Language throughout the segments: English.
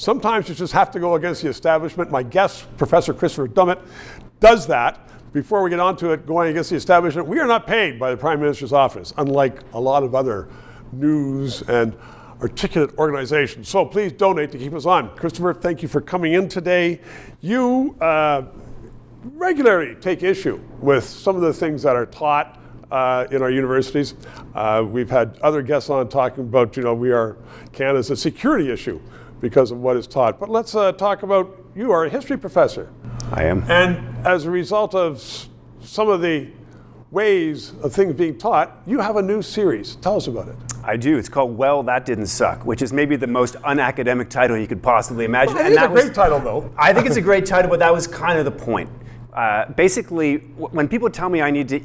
Sometimes you just have to go against the establishment. My guest, Professor Christopher Dummitt, does that. Before we get on to it, going against the establishment, we are not paid by the Prime Minister's office, unlike a lot of other news and articulate organizations. So please donate to keep us on. Christopher, thank you for coming in today. You regularly take issue with some of the things that are taught in our universities. We've had other guests on talking about, Canada's a security issue because of what is taught. But let's talk about, you are a history professor. I am. And as a result of some of the ways of things being taught, you have a new series. Tell us about it. I do. It's called Well, That Didn't Suck, which is maybe the most unacademic title you could possibly imagine. Well, I think it's a great title, though. I think it's a great title, but that was kind of the point. Basically, when people tell me I need to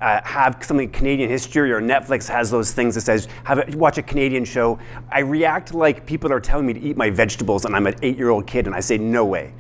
have something Canadian history, or Netflix has those things that says watch a Canadian show, I react like people are telling me to eat my vegetables and I'm an 8-year-old kid, and I say no way.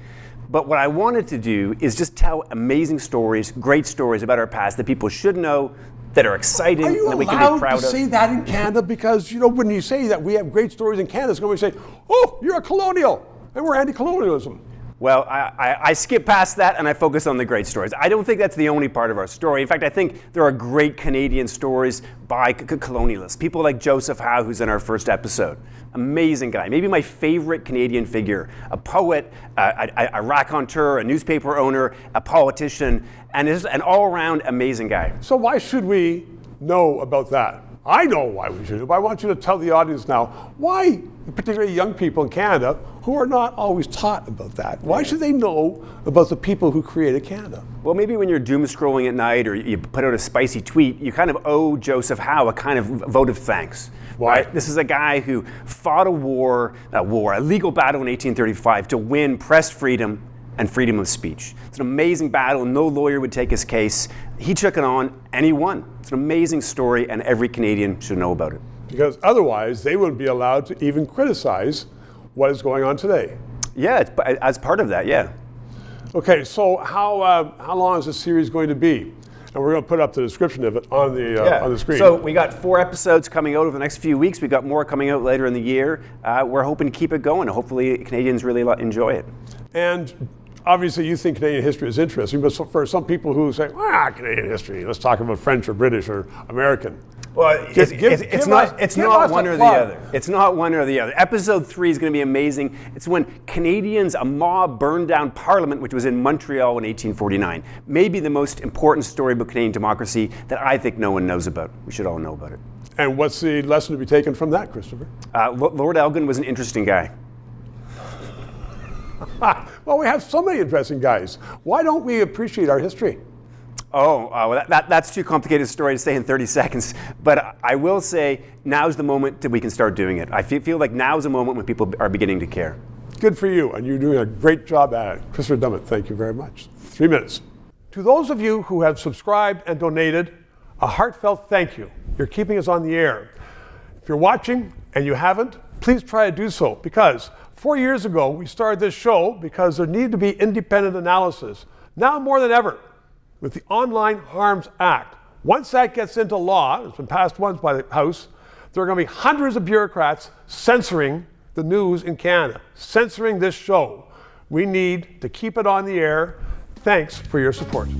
But what I wanted to do is just tell amazing stories, great stories about our past that people should know, that are exciting, that we can be proud of. Are you allowed to say that in Canada? Because, when you say that we have great stories in Canada, it's going to say, oh, you're a colonial, and we're anti-colonialism. Well, I skip past that and I focus on the great stories. I don't think that's the only part of our story. In fact, I think there are great Canadian stories by colonialists. People like Joseph Howe, who's in our first episode. Amazing guy. Maybe my favorite Canadian figure. A poet, a raconteur, a newspaper owner, a politician, and is an all-around amazing guy. So why should we know about that? I know why we should, but I want you to tell the audience now why, particularly young people in Canada, who are not always taught about that. Why should they know about the people who created Canada? Well, maybe when you're doom scrolling at night or you put out a spicy tweet, you kind of owe Joseph Howe a kind of vote of thanks. Why? Right? This is a guy who fought a legal battle in 1835 to win press freedom and freedom of speech. It's an amazing battle. No lawyer would take his case. He took it on and he won. It's an amazing story, and every Canadian should know about it. Because otherwise, they wouldn't be allowed to even criticize what is going on today. Yeah, as part of that, yeah. Okay, so how long is this series going to be? And we're going to put up the description of it on the screen. So we got 4 episodes coming out over the next few weeks. We got more coming out later in the year. We're hoping to keep it going. Hopefully Canadians really enjoy it. And obviously you think Canadian history is interesting, but for some people who say, Canadian history, let's talk about French or British or American. Well, it's not one or the other. It's not one or the other. Episode 3 is going to be amazing. It's when a mob burned down Parliament, which was in Montreal in 1849. Maybe the most important story about Canadian democracy that I think no one knows about. We should all know about it. And what's the lesson to be taken from that, Christopher? Lord Elgin was an interesting guy. Well, we have so many interesting guys. Why don't we appreciate our history? Well, that's too complicated a story to say in 30 seconds. But I will say now's the moment that we can start doing it. I feel like now's the moment when people are beginning to care. Good for you, and you're doing a great job at it. Christopher Dummitt, thank you very much. 3 minutes. To those of you who have subscribed and donated, a heartfelt thank you. You're keeping us on the air. If you're watching and you haven't, please try to do so, because 4 years ago we started this show because there needed to be independent analysis. Now more than ever, with the Online Harms Act. Once that gets into law, it's been passed once by the House, there are going to be hundreds of bureaucrats censoring the news in Canada, censoring this show. We need to keep it on the air. Thanks for your support.